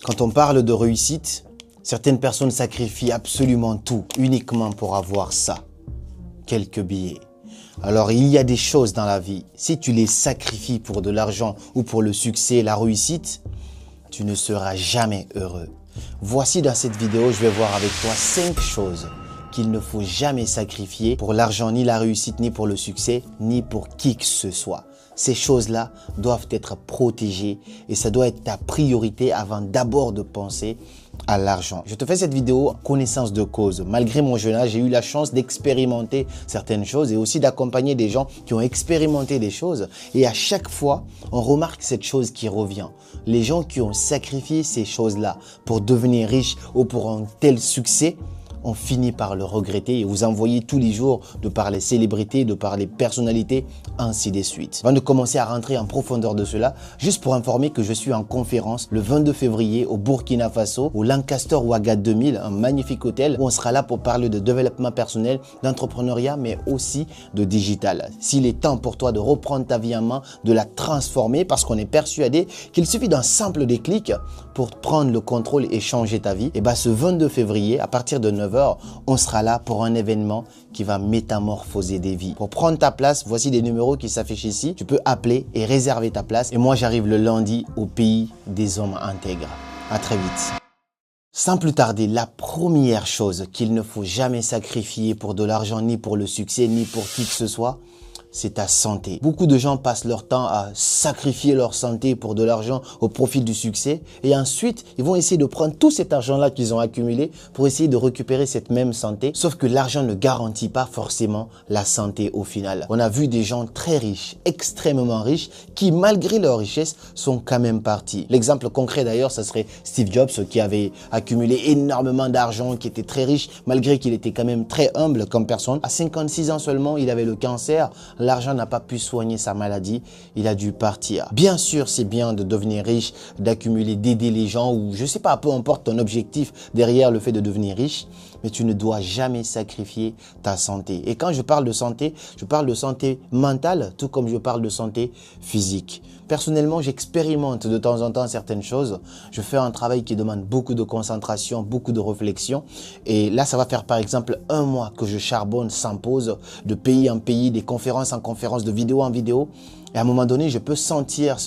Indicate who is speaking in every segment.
Speaker 1: Quand on parle de réussite, certaines personnes sacrifient absolument tout uniquement pour avoir ça. Quelques billets. Alors, il y a des choses dans la vie, si tu les sacrifies pour de l'argent ou pour le succès, la réussite, tu ne seras jamais heureux. Voici dans cette vidéo, je vais voir avec toi 5 choses qu'il ne faut jamais sacrifier pour l'argent, ni la réussite, ni pour le succès, ni pour qui que ce soit. Ces choses-là doivent être protégées et ça doit être ta priorité avant d'abord de penser à l'argent. Je te fais cette vidéo en connaissance de cause. Malgré mon jeune âge, j'ai eu la chance d'expérimenter certaines choses et aussi d'accompagner des gens qui ont expérimenté des choses. Et à chaque fois, on remarque cette chose qui revient. Les gens qui ont sacrifié ces choses-là pour devenir riches ou pour un tel succès, on finit par le regretter et vous envoyez tous les jours de par les célébrités, de par les personnalités, ainsi de suite. Avant de commencer à rentrer en profondeur de cela, juste pour informer que je suis en conférence le 22 février au Burkina Faso, au Lancaster Ouagadougou 2000, un magnifique hôtel où on sera là pour parler de développement personnel, d'entrepreneuriat, mais aussi de digital. S'il est temps pour toi de reprendre ta vie en main, de la transformer, parce qu'on est persuadé qu'il suffit d'un simple déclic pour prendre le contrôle et changer ta vie, et bien ce 22 février, à partir de 9h, on sera là pour un événement qui va métamorphoser des vies. Pour prendre ta place, voici des numéros qui s'affichent ici. Tu peux appeler et réserver ta place. Et moi, j'arrive le lundi au pays des hommes intègres. À très vite. Sans plus tarder, la première chose qu'il ne faut jamais sacrifier pour de l'argent, ni pour le succès, ni pour qui que ce soit, c'est ta santé. Beaucoup de gens passent leur temps à sacrifier leur santé pour de l'argent au profit du succès et ensuite, ils vont essayer de prendre tout cet argent-là qu'ils ont accumulé pour essayer de récupérer cette même santé. Sauf que l'argent ne garantit pas forcément la santé au final. On a vu des gens très riches, extrêmement riches, qui malgré leur richesse sont quand même partis. L'exemple concret d'ailleurs, ça serait Steve Jobs qui avait accumulé énormément d'argent, qui était très riche malgré qu'il était quand même très humble comme personne. À 56 ans seulement, il avait le cancer. L'argent n'a pas pu soigner sa maladie, il a dû partir. Bien sûr, c'est bien de devenir riche, d'accumuler, d'aider les gens ou je sais pas, peu importe ton objectif derrière le fait de devenir riche, mais tu ne dois jamais sacrifier ta santé. Et quand je parle de santé mentale, tout comme je parle de santé physique. Personnellement, j'expérimente de temps en temps certaines choses. Je fais un travail qui demande beaucoup de concentration, beaucoup de réflexion. Et là, ça va faire par exemple 1 mois que je charbonne sans pause, de pays en pays, des conférences en conférences, de vidéo en vidéo. Et à un moment donné, je peux sentir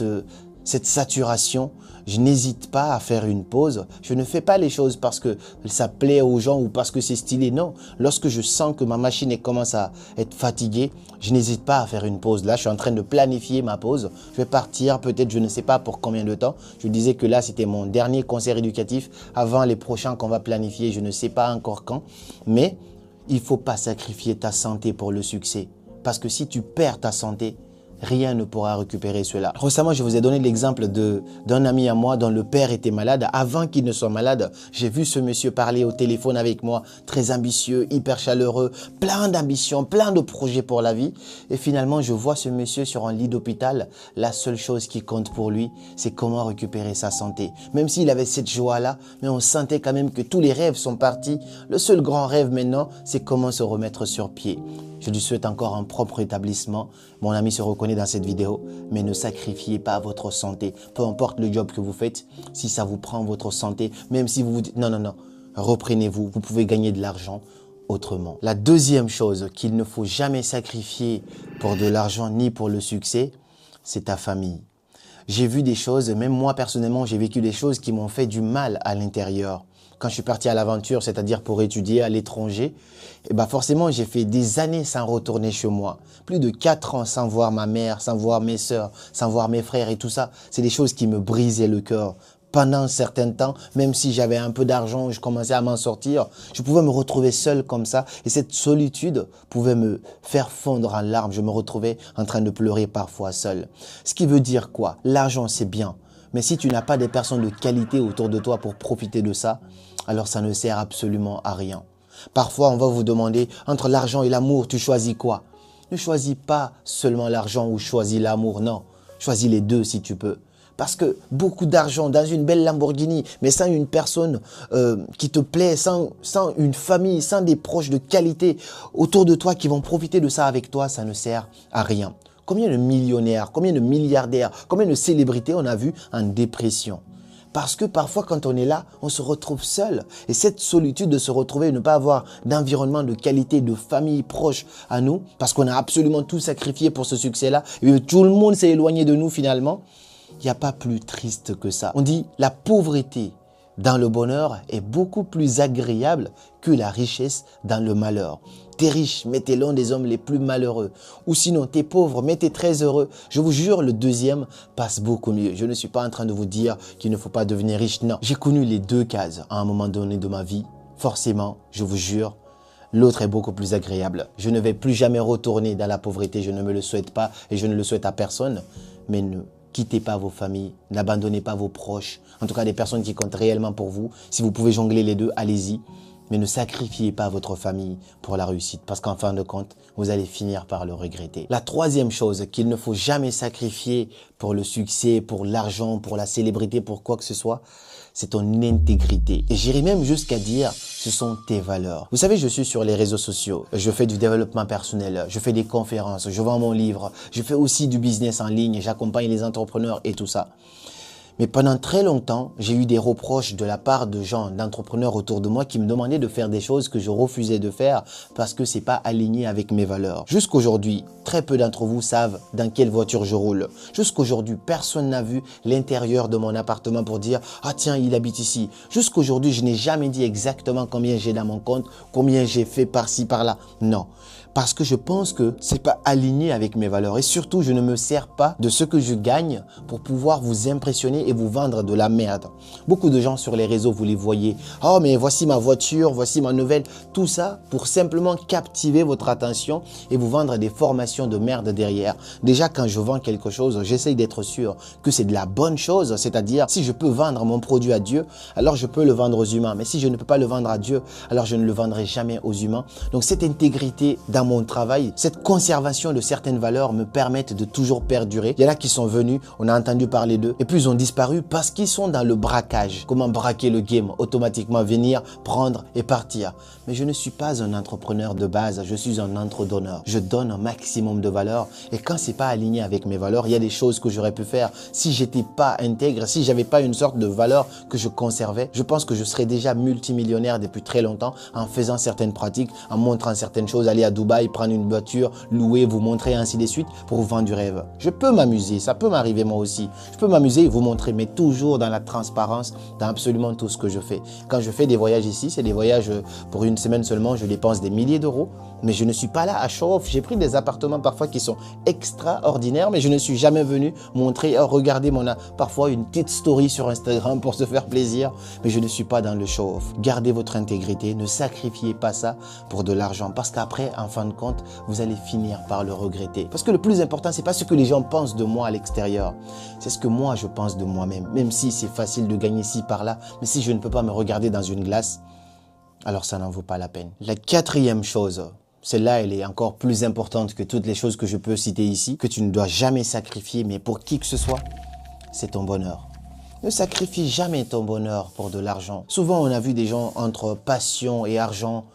Speaker 1: cette saturation. Je n'hésite pas à faire une pause. Je ne fais pas les choses parce que ça plaît aux gens ou parce que c'est stylé. Non, lorsque je sens que ma machine commence à être fatiguée, je n'hésite pas à faire une pause. Là, je suis en train de planifier ma pause. Je vais partir peut-être, je ne sais pas pour combien de temps. Je disais que là, c'était mon dernier concert éducatif avant les prochains qu'on va planifier. Je ne sais pas encore quand. Mais il ne faut pas sacrifier ta santé pour le succès. Parce que si tu perds ta santé, rien ne pourra récupérer cela. Récemment, je vous ai donné l'exemple d'un ami à moi dont le père était malade. Avant qu'il ne soit malade, j'ai vu ce monsieur parler au téléphone avec moi, très ambitieux, hyper chaleureux, plein d'ambition, plein de projets pour la vie. Et finalement, je vois ce monsieur sur un lit d'hôpital. La seule chose qui compte pour lui, c'est comment récupérer sa santé. Même s'il avait cette joie-là, mais on sentait quand même que tous les rêves sont partis. Le seul grand rêve maintenant, c'est comment se remettre sur pied. Je lui souhaite encore un propre établissement. Mon ami se reconnaît dans cette vidéo, mais ne sacrifiez pas votre santé. Peu importe le job que vous faites, si ça vous prend votre santé, même si vous vous dites non, reprenez-vous, vous pouvez gagner de l'argent autrement. La deuxième chose qu'il ne faut jamais sacrifier pour de l'argent ni pour le succès, c'est ta famille. J'ai vu des choses, même moi personnellement, j'ai vécu des choses qui m'ont fait du mal à l'intérieur. Quand je suis parti à l'aventure, c'est-à-dire pour étudier à l'étranger, forcément, j'ai fait des années sans retourner chez moi. Plus de 4 ans sans voir ma mère, sans voir mes sœurs, sans voir mes frères et tout ça. C'est des choses qui me brisaient le cœur. Pendant un certain temps, même si j'avais un peu d'argent, je commençais à m'en sortir, je pouvais me retrouver seul comme ça. Et cette solitude pouvait me faire fondre en larmes. Je me retrouvais en train de pleurer parfois seul. Ce qui veut dire quoi? L'argent, c'est bien. Mais si tu n'as pas des personnes de qualité autour de toi pour profiter de ça, alors ça ne sert absolument à rien. Parfois, on va vous demander, entre l'argent et l'amour, tu choisis quoi? Ne choisis pas seulement l'argent ou choisis l'amour, non. Choisis les deux si tu peux. Parce que beaucoup d'argent dans une belle Lamborghini, mais sans une personne qui te plaît, sans une famille, sans des proches de qualité autour de toi qui vont profiter de ça avec toi, ça ne sert à rien. Combien de millionnaires, combien de milliardaires, combien de célébrités on a vu en dépression? Parce que parfois, quand on est là, on se retrouve seul. Et cette solitude de se retrouver, ne pas avoir d'environnement de qualité, de famille proche à nous, parce qu'on a absolument tout sacrifié pour ce succès-là, et tout le monde s'est éloigné de nous finalement, il n'y a pas plus triste que ça. On dit la pauvreté dans le bonheur est beaucoup plus agréable que la richesse dans le malheur. T'es riche, mais t'es l'un des hommes les plus malheureux. Ou sinon, t'es pauvre, mais t'es très heureux. Je vous jure, le deuxième passe beaucoup mieux. Je ne suis pas en train de vous dire qu'il ne faut pas devenir riche. Non, j'ai connu les deux cases à un moment donné de ma vie. Forcément, je vous jure, l'autre est beaucoup plus agréable. Je ne vais plus jamais retourner dans la pauvreté. Je ne me le souhaite pas et je ne le souhaite à personne. Mais ne quittez pas vos familles, n'abandonnez pas vos proches, en tout cas des personnes qui comptent réellement pour vous. Si vous pouvez jongler les deux, allez-y. Mais ne sacrifiez pas votre famille pour la réussite parce qu'en fin de compte, vous allez finir par le regretter. La troisième chose qu'il ne faut jamais sacrifier pour le succès, pour l'argent, pour la célébrité, pour quoi que ce soit, c'est ton intégrité. Et j'irai même jusqu'à dire, ce sont tes valeurs. Vous savez, je suis sur les réseaux sociaux, je fais du développement personnel, je fais des conférences, je vends mon livre, je fais aussi du business en ligne, j'accompagne les entrepreneurs et tout ça. Mais pendant très longtemps, j'ai eu des reproches de la part de gens, d'entrepreneurs autour de moi qui me demandaient de faire des choses que je refusais de faire parce que c'est pas aligné avec mes valeurs. Jusqu'aujourd'hui, très peu d'entre vous savent dans quelle voiture je roule. Jusqu'aujourd'hui, personne n'a vu l'intérieur de mon appartement pour dire « Ah tiens, il habite ici ». Jusqu'aujourd'hui, je n'ai jamais dit exactement combien j'ai dans mon compte, combien j'ai fait par-ci, par-là. Non. Parce que je pense que c'est pas aligné avec mes valeurs et surtout je ne me sers pas de ce que je gagne pour pouvoir vous impressionner et vous vendre de la merde. Beaucoup de gens sur les réseaux, vous les voyez. Oh mais voici ma voiture, voici ma nouvelle. Tout ça pour simplement captiver votre attention et vous vendre des formations de merde derrière. Déjà quand je vends quelque chose, j'essaye d'être sûr que c'est de la bonne chose. C'est-à-dire si je peux vendre mon produit à Dieu, alors je peux le vendre aux humains. Mais si je ne peux pas le vendre à Dieu, alors je ne le vendrai jamais aux humains. Donc cette intégrité dans mon travail, cette conservation de certaines valeurs me permettent de toujours perdurer. Il y en a qui sont venus, on a entendu parler d'eux et puis ils ont disparu parce qu'ils sont dans le braquage. Comment braquer le game? Automatiquement venir, prendre et partir. Mais je ne suis pas un entrepreneur de base, je suis un entrepreneur. Je donne un maximum de valeurs et quand c'est pas aligné avec mes valeurs, il y a des choses que j'aurais pu faire si j'étais pas intègre, si j'avais pas une sorte de valeur que je conservais. Je pense que je serais déjà multimillionnaire depuis très longtemps en faisant certaines pratiques, en montrant certaines choses, aller à Dubaï, prendre une voiture, louer, vous montrer, ainsi de suite, pour vous vendre du rêve. Je peux m'amuser, ça peut m'arriver moi aussi. Je peux m'amuser et vous montrer, mais toujours dans la transparence, dans absolument tout ce que je fais. Quand je fais des voyages ici, c'est des voyages pour une semaine seulement, je dépense des milliers d'euros, mais je ne suis pas là à show off. J'ai pris des appartements parfois qui sont extraordinaires, mais je ne suis jamais venu montrer, oh, regardez parfois une petite story sur Instagram pour se faire plaisir, mais je ne suis pas dans le show off. Gardez votre intégrité, ne sacrifiez pas ça pour de l'argent, parce qu'après, en fin de compte, vous allez finir par le regretter. Parce que le plus important, c'est pas ce que les gens pensent de moi à l'extérieur, c'est ce que moi je pense de moi-même. Même si c'est facile de gagner ci par là, mais si je ne peux pas me regarder dans une glace, alors ça n'en vaut pas la peine. La quatrième chose, celle-là, elle est encore plus importante que toutes les choses que je peux citer ici, que tu ne dois jamais sacrifier, mais pour qui que ce soit, c'est ton bonheur. Ne sacrifie jamais ton bonheur pour de l'argent. Souvent, on a vu des gens entre passion et argent.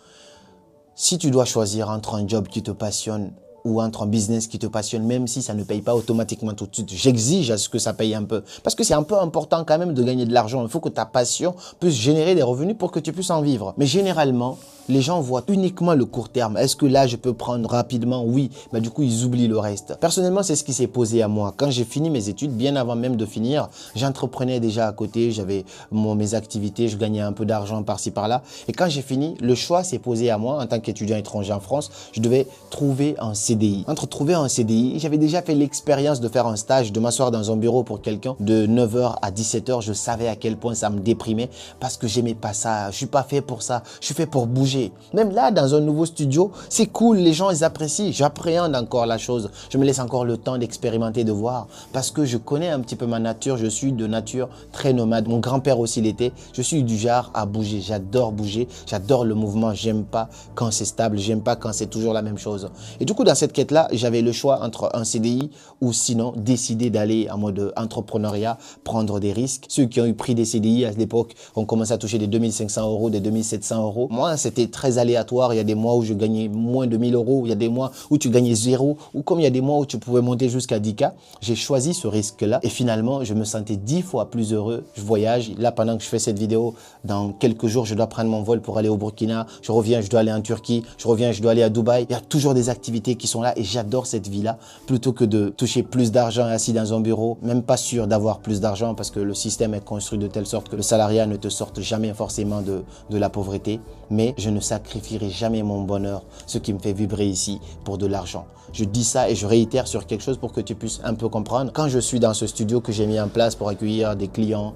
Speaker 1: Si tu dois choisir entre un job qui te passionne ou entre un business qui te passionne, même si ça ne paye pas automatiquement tout de suite, j'exige à ce que ça paye un peu. Parce que c'est un peu important quand même de gagner de l'argent. Il faut que ta passion puisse générer des revenus pour que tu puisses en vivre. Mais généralement, les gens voient uniquement le court terme. Est-ce que là, je peux prendre rapidement? Oui. Mais du coup, ils oublient le reste. Personnellement, c'est ce qui s'est posé à moi. Quand j'ai fini mes études, bien avant même de finir, j'entreprenais déjà à côté. J'avais mes activités, je gagnais un peu d'argent par-ci, par-là. Et quand j'ai fini, le choix s'est posé à moi en tant qu'étudiant étranger en France. Je devais trouver un CDI. Entre trouver un CDI, j'avais déjà fait l'expérience de faire un stage, de m'asseoir dans un bureau pour quelqu'un de 9h à 17h. Je savais à quel point ça me déprimait parce que j'aimais pas ça. Je suis pas fait pour ça. Je suis fait pour bouger. Même là, dans un nouveau studio, c'est cool, les gens, ils apprécient. J'appréhende encore la chose. Je me laisse encore le temps d'expérimenter, de voir. Parce que je connais un petit peu ma nature. Je suis de nature très nomade. Mon grand-père aussi l'était. Je suis du genre à bouger. J'adore bouger. J'adore le mouvement. J'aime pas quand c'est stable. J'aime pas quand c'est toujours la même chose. Et du coup, dans cette quête-là, j'avais le choix entre un CDI ou sinon décider d'aller en mode entrepreneuriat, prendre des risques. Ceux qui ont eu pris des CDI à l'époque ont commencé à toucher des 2500 euros, des 2700 euros. Moi, c'était c'est très aléatoire. Il y a des mois où je gagnais moins de 1000 euros. Il y a des mois où tu gagnais zéro. Ou comme il y a des mois où tu pouvais monter jusqu'à 10K. J'ai choisi ce risque-là. Et finalement, je me sentais 10 fois plus heureux. Je voyage. Là, pendant que je fais cette vidéo, dans quelques jours, je dois prendre mon vol pour aller au Burkina. Je reviens, je dois aller en Turquie. Je reviens, je dois aller à Dubaï. Il y a toujours des activités qui sont là et j'adore cette vie-là. Plutôt que de toucher plus d'argent assis dans un bureau, même pas sûr d'avoir plus d'argent parce que le système est construit de telle sorte que le salariat ne te sorte jamais forcément de la pauvreté. Mais je ne sacrifierai jamais mon bonheur, ce qui me fait vibrer ici, pour de l'argent. Je dis ça et je réitère sur quelque chose pour que tu puisses un peu comprendre. Quand je suis dans ce studio que j'ai mis en place pour accueillir des clients,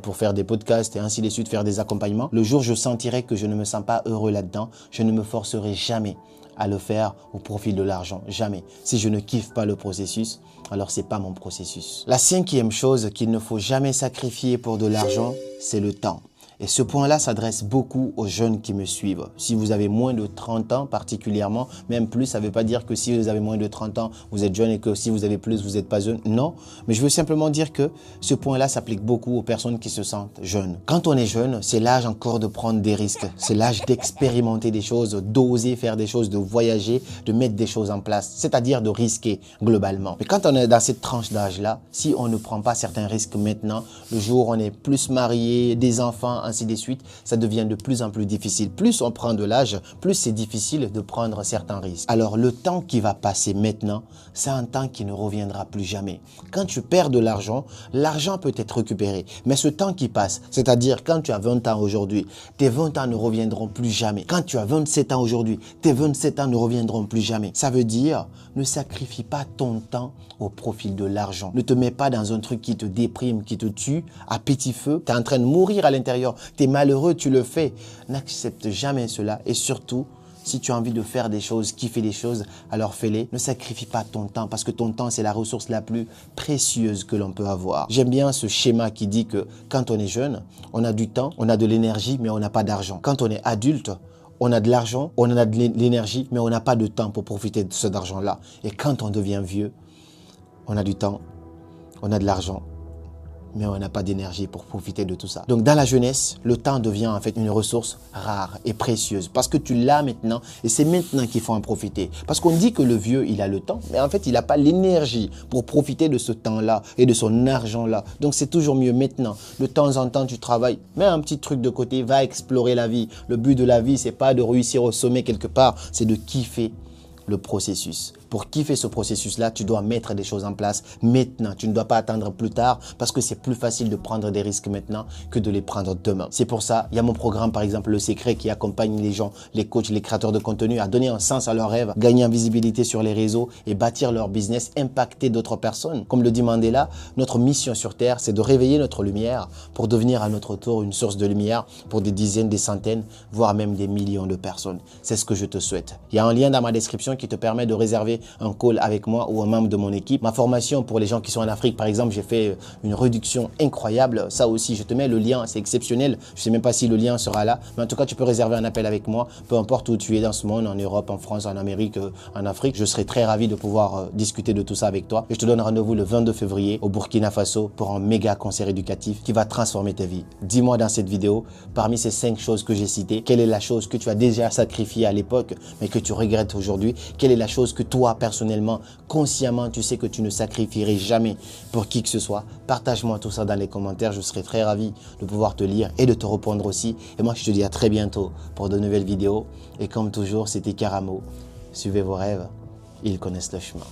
Speaker 1: pour faire des podcasts et ainsi de suite, faire des accompagnements, le jour où je sentirai que je ne me sens pas heureux là-dedans, je ne me forcerai jamais à le faire au profit de l'argent. Jamais. Si je ne kiffe pas le processus, alors c'est pas mon processus. La cinquième chose qu'il ne faut jamais sacrifier pour de l'argent, c'est le temps. Et ce point-là s'adresse beaucoup aux jeunes qui me suivent. Si vous avez moins de 30 ans particulièrement, même plus, ça ne veut pas dire que si vous avez moins de 30 ans, vous êtes jeune et que si vous avez plus, vous n'êtes pas jeune. Non, mais je veux simplement dire que ce point-là s'applique beaucoup aux personnes qui se sentent jeunes. Quand on est jeune, c'est l'âge encore de prendre des risques. C'est l'âge d'expérimenter des choses, d'oser faire des choses, de voyager, de mettre des choses en place. C'est-à-dire de risquer globalement. Mais quand on est dans cette tranche d'âge-là, si on ne prend pas certains risques maintenant, le jour où on est plus marié, des enfants, ainsi de suite, ça devient de plus en plus difficile. Plus on prend de l'âge, plus c'est difficile de prendre certains risques. Alors le temps qui va passer maintenant, c'est un temps qui ne reviendra plus jamais. Quand tu perds de l'argent, l'argent peut être récupéré. Mais ce temps qui passe, c'est-à-dire quand tu as 20 ans aujourd'hui, tes 20 ans ne reviendront plus jamais. Quand tu as 27 ans aujourd'hui, tes 27 ans ne reviendront plus jamais. Ça veut dire, ne sacrifie pas ton temps au profit de l'argent. Ne te mets pas dans un truc qui te déprime, qui te tue à petit feu. Tu es en train de mourir à l'intérieur. Tu es malheureux, tu le fais. N'accepte jamais cela. Et surtout, si tu as envie de faire des choses, kiffer des choses, alors fais-les. Ne sacrifie pas ton temps parce que ton temps, c'est la ressource la plus précieuse que l'on peut avoir. J'aime bien ce schéma qui dit que quand on est jeune, on a du temps, on a de l'énergie, mais on n'a pas d'argent. Quand on est adulte, on a de l'argent, on a de l'énergie, mais on n'a pas de temps pour profiter de cet argent-là. Et quand on devient vieux, on a du temps, on a de l'argent, mais on n'a pas d'énergie pour profiter de tout ça. Donc dans la jeunesse, le temps devient en fait une ressource rare et précieuse parce que tu l'as maintenant et c'est maintenant qu'il faut en profiter. Parce qu'on dit que le vieux, il a le temps, mais en fait, il n'a pas l'énergie pour profiter de ce temps-là et de son argent-là. Donc c'est toujours mieux maintenant. De temps en temps, tu travailles, mets un petit truc de côté, va explorer la vie. Le but de la vie, c'est pas de réussir au sommet quelque part, c'est de kiffer le processus. Pour kiffer ce processus-là, tu dois mettre des choses en place maintenant. Tu ne dois pas attendre plus tard parce que c'est plus facile de prendre des risques maintenant que de les prendre demain. C'est pour ça, il y a mon programme, par exemple, Le Secret, qui accompagne les gens, les coachs, les créateurs de contenu à donner un sens à leurs rêves, gagner en visibilité sur les réseaux et bâtir leur business, impacter d'autres personnes. Comme le dit Mandela, notre mission sur Terre, c'est de réveiller notre lumière pour devenir à notre tour une source de lumière pour des dizaines, des centaines, voire même des millions de personnes. C'est ce que je te souhaite. Il y a un lien dans ma description qui te permet de réserver un call avec moi ou un membre de mon équipe. Ma formation pour les gens qui sont en Afrique, par exemple, j'ai fait une réduction incroyable. Ça aussi, je te mets le lien, c'est exceptionnel. Je ne sais même pas si le lien sera là, mais en tout cas, tu peux réserver un appel avec moi, peu importe où tu es dans ce monde, en Europe, en France, en Amérique, en Afrique. Je serai très ravi de pouvoir discuter de tout ça avec toi. Et je te donne rendez-vous le 22 février au Burkina Faso pour un méga concert éducatif qui va transformer ta vie. Dis-moi dans cette vidéo, parmi ces 5 choses que j'ai citées, quelle est la chose que tu as déjà sacrifiée à l'époque, mais que tu regrettes aujourd'hui? Quelle est la chose que toi, personnellement, consciemment, tu sais que tu ne sacrifierais jamais pour qui que ce soit? Partage-moi tout ça dans les commentaires. Je serai très ravi de pouvoir te lire et de te répondre aussi. Et moi, je te dis à très bientôt pour de nouvelles vidéos. Et comme toujours, c'était Karamo. Suivez vos rêves, ils connaissent le chemin.